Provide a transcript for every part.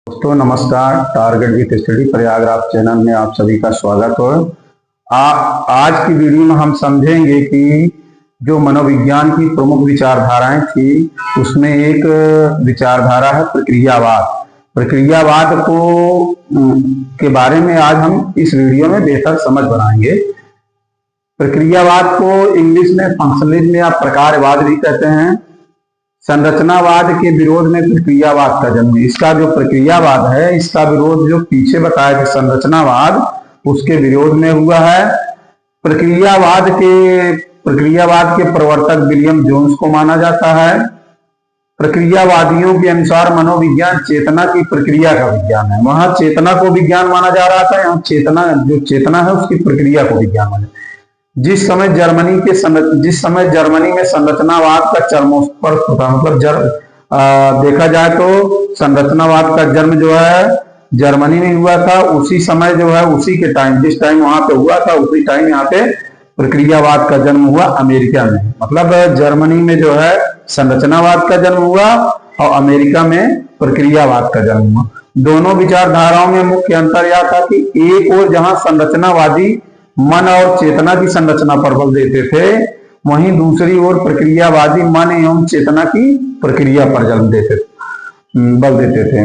दोस्तों नमस्कार। Target with study Prayagraj channel में आप सभी का स्वागत हो। आज की वीडियो में हम समझेंगे कि जो मनोविज्ञान की प्रमुख विचारधाराएं थी उसमें एक विचारधारा है प्रक्रियावाद। प्रक्रियावाद को के बारे में आज हम इस वीडियो में बेहतर समझ बनाएंगे। प्रक्रियावाद को इंग्लिश में फंक्शनलिज्म या प्रकारवाद भी कहते हैं। संरचनावाद के विरोध में प्रक्रियावाद का जन्म। इसका जो प्रक्रियावाद है इसका विरोध जो पीछे बताया कि संरचनावाद, उसके विरोध में हुआ है। प्रक्रियावाद के प्रवर्तक विलियम जोन्स को माना जाता है। प्रक्रियावादियों के अनुसार मनोविज्ञान चेतना की प्रक्रिया का विज्ञान है। वहां चेतना को विज्ञान माना जा रहा था, यहाँ चेतना है उसकी प्रक्रिया को विज्ञान माना। जिस समय जर्मनी में संरचनावाद का चरमोत्कर्ष होता, मतलब देखा जाए तो संरचनावाद का जन्म जो है जर्मनी में हुआ था। उसी समय जो है उसी के टाइम, जिस टाइम वहां पे हुआ था उसी टाइम यहाँ पे प्रक्रियावाद का जन्म हुआ अमेरिका में। मतलब जर्मनी में जो है संरचनावाद का जन्म हुआ और अमेरिका में प्रक्रियावाद का जन्म हुआ। दोनों विचारधाराओं में मुख्य अंतर यह था कि एक और जहां संरचनावादी मन और चेतना की संरचना पर बल देते थे, वहीं दूसरी ओर प्रक्रियावादी मन एवं चेतना की प्रक्रिया पर बल देते थे।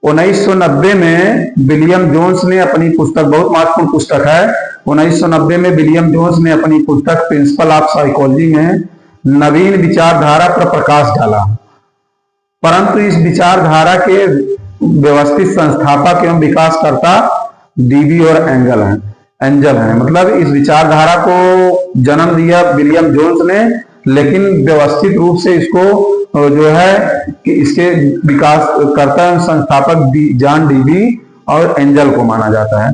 1990 में विलियम जोन्स ने अपनी पुस्तक, बहुत महत्वपूर्ण पुस्तक है, 1990 में विलियम जोन्स ने अपनी पुस्तक प्रिंसिपल ऑफ साइकोलॉजी में नवीन विचारधारा पर प्रकाश डाला। परंतु इस विचारधारा के व्यवस्थित संस्थापक एवं विकासकर्ता डीबी और एंजल है। मतलब इस विचारधारा को जन्म दिया विलियम जोन्स ने, लेकिन व्यवस्थित रूप से इसको जो है कि इसके विकास करता संस्थापक जॉन डीबी और एंजल को माना जाता है।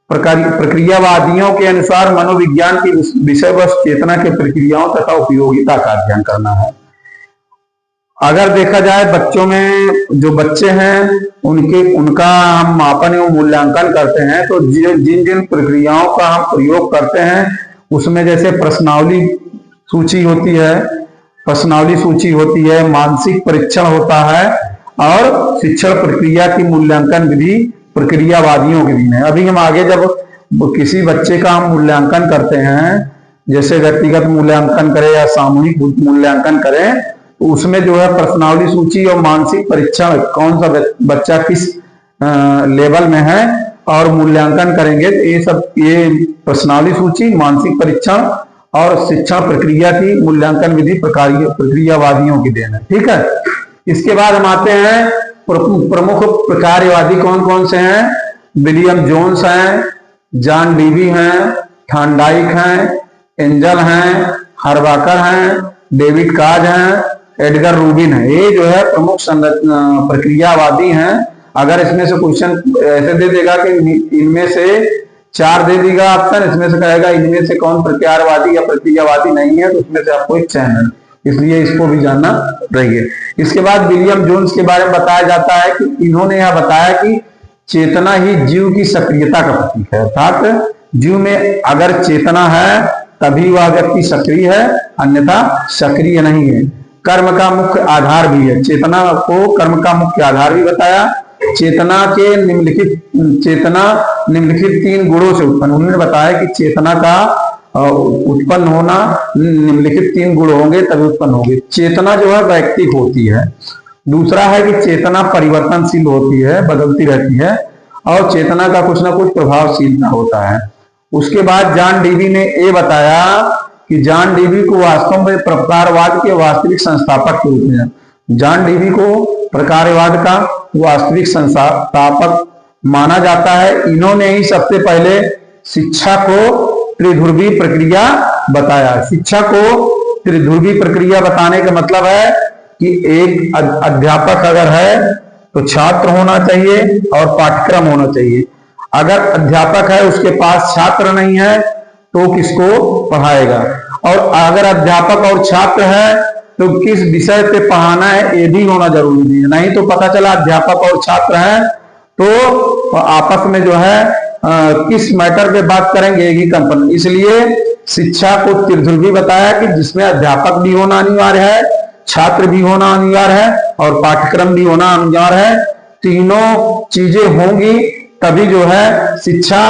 प्रक्रियावादियों के अनुसार मनोविज्ञान की विषय वस्तु चेतना के प्रक्रियाओं तथा उपयोगिता का अध्ययन करना है। अगर देखा जाए बच्चों में, जो बच्चे हैं उनका हम मापन एवं मूल्यांकन करते हैं, तो जिन जिन प्रक्रियाओं का हम प्रयोग करते हैं उसमें जैसे प्रश्नावली सूची होती है, मानसिक परीक्षण होता है और शिक्षण प्रक्रिया की मूल्यांकन विधि प्रक्रियावादियों के दिन है। अभी हम आगे जब किसी बच्चे का हम मूल्यांकन करते हैं, जैसे व्यक्तिगत मूल्यांकन करें या सामूहिक मूल्यांकन करें, तो उसमें जो है प्रश्नावली सूची और मानसिक परीक्षण, कौन सा बच्चा किस लेवल में है और मूल्यांकन करेंगे, तो ये प्रश्नावली सूची, मानसिक परीक्षण और शिक्षण प्रक्रिया की मूल्यांकन विधि प्रक्रियावादियों की देन है। ठीक है। इसके बाद हम आते हैं प्रमुख प्रक्रियावादी कौन कौन से हैं। विलियम जोन्स हैं, जॉन डीवी हैं, थॉर्नडाइक हैं, एंजल हैं, हर्बाकर हैं, डेविड काज हैं, एडगर रूबिन है। ये जो है प्रमुख प्रक्रियावादी हैं। अगर इसमें से क्वेश्चन ऐसे दे देगा कि इनमें से 4 दे देगा ऑप्शन, इसमें से कहेगा इनमें से कौन प्रक्रियावादी या प्रक्रियावादी नहीं है, तो उसमें से आपको एक चयन है, इसलिए इसको भी जानना रहिए। इसके बाद विलियम जोन्स के बारे में बताया जाता है कि इन्होंने यह बताया कि चेतना ही जीव की सक्रियता का प्रतीक है। अर्थात जीव में अगर चेतना है तभी वह व्यक्ति सक्रिय है, अन्यथा सक्रिय नहीं है। कर्म का मुख्य आधार भी है। चेतना को कर्म का मुख्य आधार भी बताया। चेतना निम्नलिखित 3 गुणों से उत्पन्न। उन्होंने बताया कि चेतना का उत्पन्न होना निम्नलिखित 3 गुण होंगे तभी उत्पन्न होगी। चेतना जो है वैयक्तिक होती है। दूसरा है कि चेतना परिवर्तनशील होती है, बदलती रहती है, और चेतना का कुछ ना कुछ प्रभावशीलता होता है। उसके बाद जॉन डीवी ने ये बताया कि जॉन डीवी को वास्तव में प्रकारवाद के वास्तविक संस्थापक के रूप में, जॉन डीवी को प्रकारवाद का वास्तविक संस्थापक माना जाता है। इन्होंने ही सबसे पहले शिक्षा को त्रिध्रुवी प्रक्रिया बताया। शिक्षा को त्रिध्रुवी प्रक्रिया बताने का मतलब है कि एक अध्यापक अगर है तो छात्र होना चाहिए और पाठ्यक्रम होना चाहिए। अगर अध्यापक है उसके पास छात्र नहीं है तो किसको पढ़ाएगा, और अगर अध्यापक और छात्र है तो किस विषय पे पढ़ाना है ये भी होना जरूरी है। नहीं तो पता चला अध्यापक और छात्र हैं तो आपस में जो है किस मैटर पे बात करेंगे एक ही कंपनी। इसलिए शिक्षा को त्रिध्रुवी बताया कि जिसमें अध्यापक भी होना अनिवार्य है, छात्र भी होना अनिवार्य है और पाठ्यक्रम भी होना अनिवार्य है। तीनों चीजें होंगी तभी जो है शिक्षा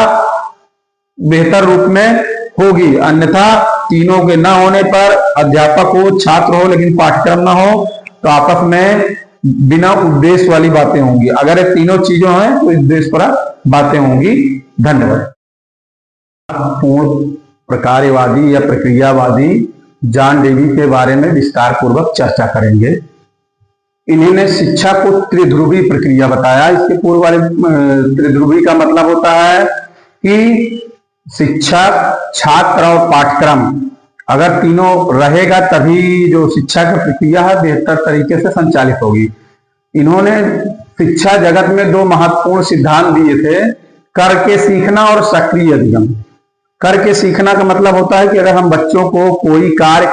बेहतर रूप में होगी। अन्यथा तीनों के न होने पर अध्यापक हो, छात्र हो, लेकिन पाठ्यक्रम ना हो तो आपस में बिना उद्देश्य वाली बातें होंगी। अगर ये तीनों चीजें हैं तो उद्देश्य पर बातें होंगी। धन्यवाद। पूर्ण प्रकार्यवादी या प्रक्रियावादी जॉन डेवी के बारे में विस्तार पूर्वक चर्चा करेंगे। इन्होंने शिक्षा को त्रिध्रुवी प्रक्रिया बताया। इसके पूर्व वाले त्रिध्रुवी का मतलब होता है कि शिक्षा, छात्र और पाठ्यक्रम अगर तीनों रहेगा तभी जो शिक्षा की प्रक्रिया है बेहतर तरीके से संचालित होगी। इन्होंने शिक्षा जगत में दो महत्वपूर्ण सिद्धांत दिए थे, करके सीखना और सक्रिय अधिगम। करके सीखना का मतलब होता है कि अगर हम बच्चों को कोई कार्य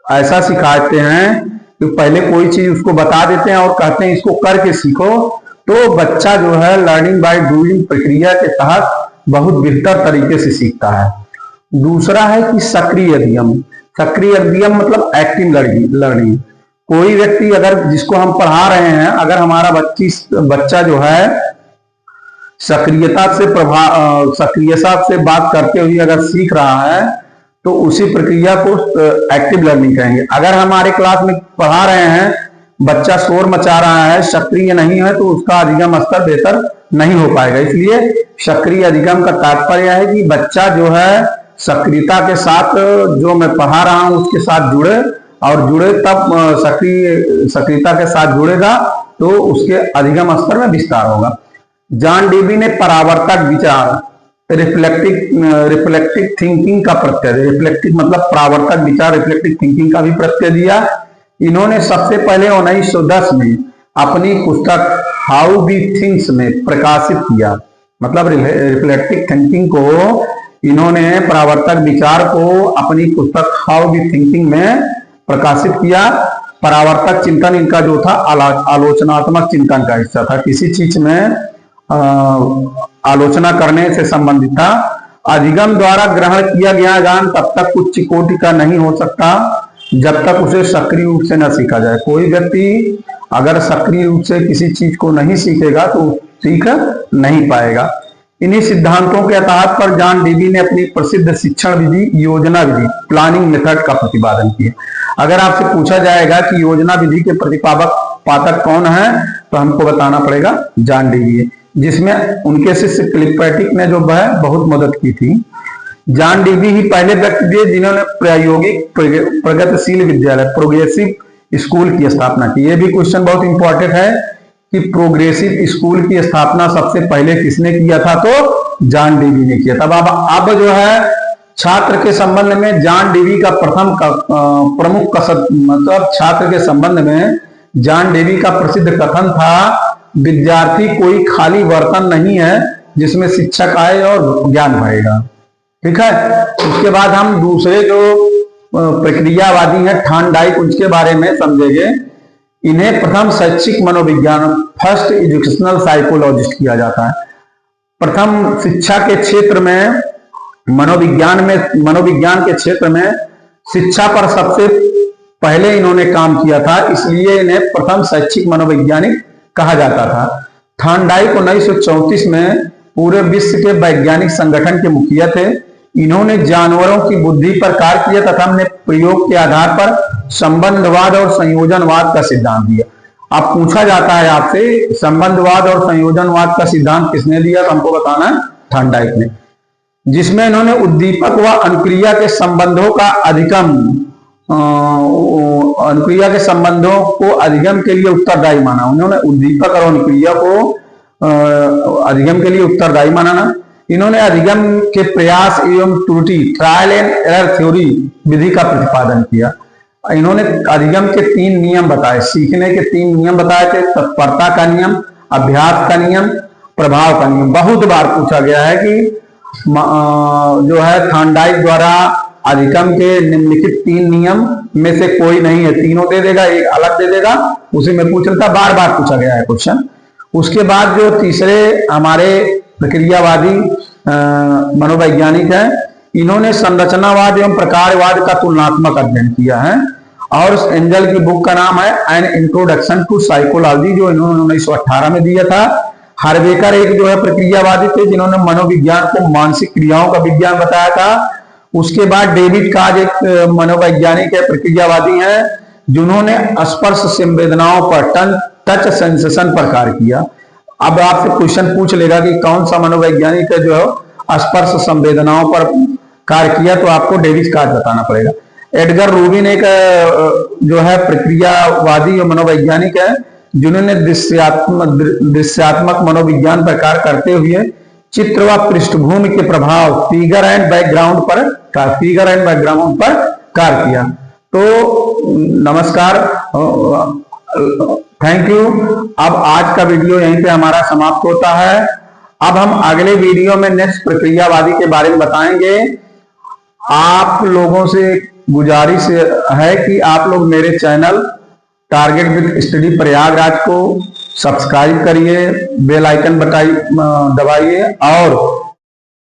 ऐसा सिखाते हैं कि पहले कोई चीज उसको बता देते हैं और कहते हैं इसको करके सीखो, तो बच्चा जो है लर्निंग बाय डूइंग प्रक्रिया के तहत बहुत बेहतर तरीके से सीखता है। दूसरा है कि सक्रिय अधिगम। सक्रिय अधिगम मतलब एक्टिव लर्निंग। कोई व्यक्ति अगर जिसको हम पढ़ा रहे हैं, अगर हमारा बच्चा जो है सक्रियता से बात करते हुए अगर सीख रहा है तो उसी प्रक्रिया को एक्टिव लर्निंग कहेंगे। अगर हमारे क्लास में पढ़ा रहे हैं, बच्चा शोर मचा रहा है, सक्रिय नहीं है, तो उसका अधिगम स्तर बेहतर नहीं हो पाएगा। इसलिए सक्रिय अधिगम का तात्पर्य है कि बच्चा जो है सक्रियता के साथ जो मैं पढ़ा रहा हूं उसके साथ जुड़े, और जुड़े तब सक्रियता के साथ जुड़ेगा तो उसके अधिगम स्तर में विस्तार होगा। जॉन डेवी ने परावर्तक विचार, रिफ्लेक्टिव थिंकिंग का प्रत्यय, रिफ्लेक्टिव मतलब परावर्तक विचार, रिफ्लेक्टिव थिंकिंग का भी प्रत्यय दिया। इन्होंने सबसे पहले 1910 में अपनी पुस्तक हाउ वी थिंक्स में प्रकाशित किया। मतलब रिफ्लेक्टिव थिंकिंग को इन्होंने, परावर्तक विचार को अपनी पुस्तक हाउ वी थिंकिंग में प्रकाशित किया। परावर्तक चिंतन इनका जो था आलोचनात्मक चिंतन का हिस्सा था, किसी चीज में आलोचना करने से संबंधित था। अधिगम द्वारा ग्रहण किया गया ज्ञान तब तक उच्च कोटि का नहीं हो सकता जब तक उसे सक्रिय रूप से न सीखा जाए। कोई व्यक्ति अगर सक्रिय रूप से किसी चीज को नहीं सीखेगा तो सीख नहीं पाएगा। इन्हीं सिद्धांतों के आधार पर जॉन डेवी ने अपनी प्रसिद्ध शिक्षण विधि, योजना विधि, प्लानिंग मेथड का प्रतिपादन किया। अगर आपसे पूछा जाएगा कि योजना विधि के प्रतिपादक कौन है तो हमको बताना पड़ेगा जॉन डेवी, जिसमें उनके शिष्य किलपैट्रिक ने जो है बहुत मदद की थी। जॉन डेवी ही पहले व्यक्ति थे जिन्होंने प्रायोगिक प्रगतिशील विद्यालय, प्रोग्रेसिव स्कूल की स्थापना की। यह भी क्वेश्चन बहुत इंपॉर्टेंट है कि प्रोग्रेसिव स्कूल की स्थापना सबसे पहले किसने किया था, तो जॉन डेवी ने किया था। अब जो है छात्र के संबंध में जॉन डेवी का प्रमुख मतलब छात्र के संबंध में जॉन डेवी का प्रसिद्ध कथन था, विद्यार्थी कोई खाली बर्तन नहीं है जिसमें शिक्षक आए और ज्ञान भरेगा। ठीक है। उसके बाद हम दूसरे जो प्रक्रियावादी हैं थॉर्नडाइक, उसके बारे में समझेंगे। इन्हें प्रथम शैक्षिक मनोविज्ञान, फर्स्ट एजुकेशनल साइकोलॉजिस्ट किया जाता है। प्रथम शिक्षा के क्षेत्र में, मनोविज्ञान के क्षेत्र में शिक्षा पर सबसे पहले इन्होंने काम किया था, इसलिए इन्हें प्रथम शैक्षिक मनोवैज्ञानिक कहा जाता था। थॉर्नडाइक 1934 में पूरे विश्व के वैज्ञानिक संगठन के मुखिया थे। इन्होंने जानवरों की बुद्धि पर कार्य किया तथा हमने प्रयोग के आधार पर संबंधवाद और संयोजनवाद का सिद्धांत दिया। अब पूछा जाता है आपसे, संबंधवाद और संयोजनवाद का सिद्धांत किसने दिया, तो हमको बताना है थॉर्नडाइक ने, जिसमें इन्होंने उद्दीपक व अनुक्रिया के संबंधों का अनुक्रिया के संबंधों को अधिगम के लिए उत्तरदायी माना। उन्होंने उद्दीपक और अनुक्रिया को अधिगम के लिए उत्तरदायी माना। इन्होंने अधिगम के प्रयास एवं त्रुटि, ट्रायल एंड एरर थ्योरी विधि का प्रतिपादन किया। इन्होंने अधिगम के 3 नियम बताए, सीखने के 3 नियम बताए थे, तत्परता का नियम, अभ्यास का नियम, प्रभाव का नियम। बहुत बार पूछा गया है कि जो है थॉर्नडाइक द्वारा अधिगम के निम्नलिखित 3 नियम में से कोई नहीं है, तीनों दे देगा, एक अलग दे देगा, उसी में पूछ लेता, बार बार पूछा गया है क्वेश्चन। उसके बाद जो तीसरे हमारे प्रक्रियावादी मनोवैज्ञानिक हैं, इन्होंने संरचनावाद एवं प्रकारवाद का तुलनात्मक अध्ययन किया है और उस एंजल की बुक का नाम है एन इंट्रोडक्शन टू साइकोलॉजी, जो इन्होंने 1918 में दिया था। हार्वेकर एक जो है प्रक्रियावादी थे, जिन्होंने मनोविज्ञान को मानसिक क्रियाओं का विज्ञान बताया था। उसके बाद डेविड काज एक मनोवैज्ञानिक है, प्रक्रियावादी हैं, जिन्होंने स्पर्श संवेदनाओं पर, टच सेंसेशन पर कार्य किया। अब आपसे क्वेश्चन पूछ लेगा कि कौन सा मनोवैज्ञानिक है जो है स्पर्श संवेदनाओं पर कार्य किया, तो आपको डेविड काज बताना पड़ेगा। एडगर रूबिन एक जो है प्रक्रियावादी और मनोवैज्ञानिक है, जिन्होंने दृश्यात्मक मनोविज्ञान पर कार्य करते हुए चित्र व पृष्ठभूमि के प्रभाव, फिगर एंड बैकग्राउंड पर कार्य किया। तो नमस्कार, थैंक यू। अब आज का वीडियो यहीं पे हमारा समाप्त होता है। अब हम अगले वीडियो में नेक्स्ट प्रक्रियावादी के बारे में बताएंगे। आप लोगों से गुजारिश है कि आप लोग मेरे channel target with study Prayagraj को सब्सक्राइब करिए, बेल आइकन दबाइए और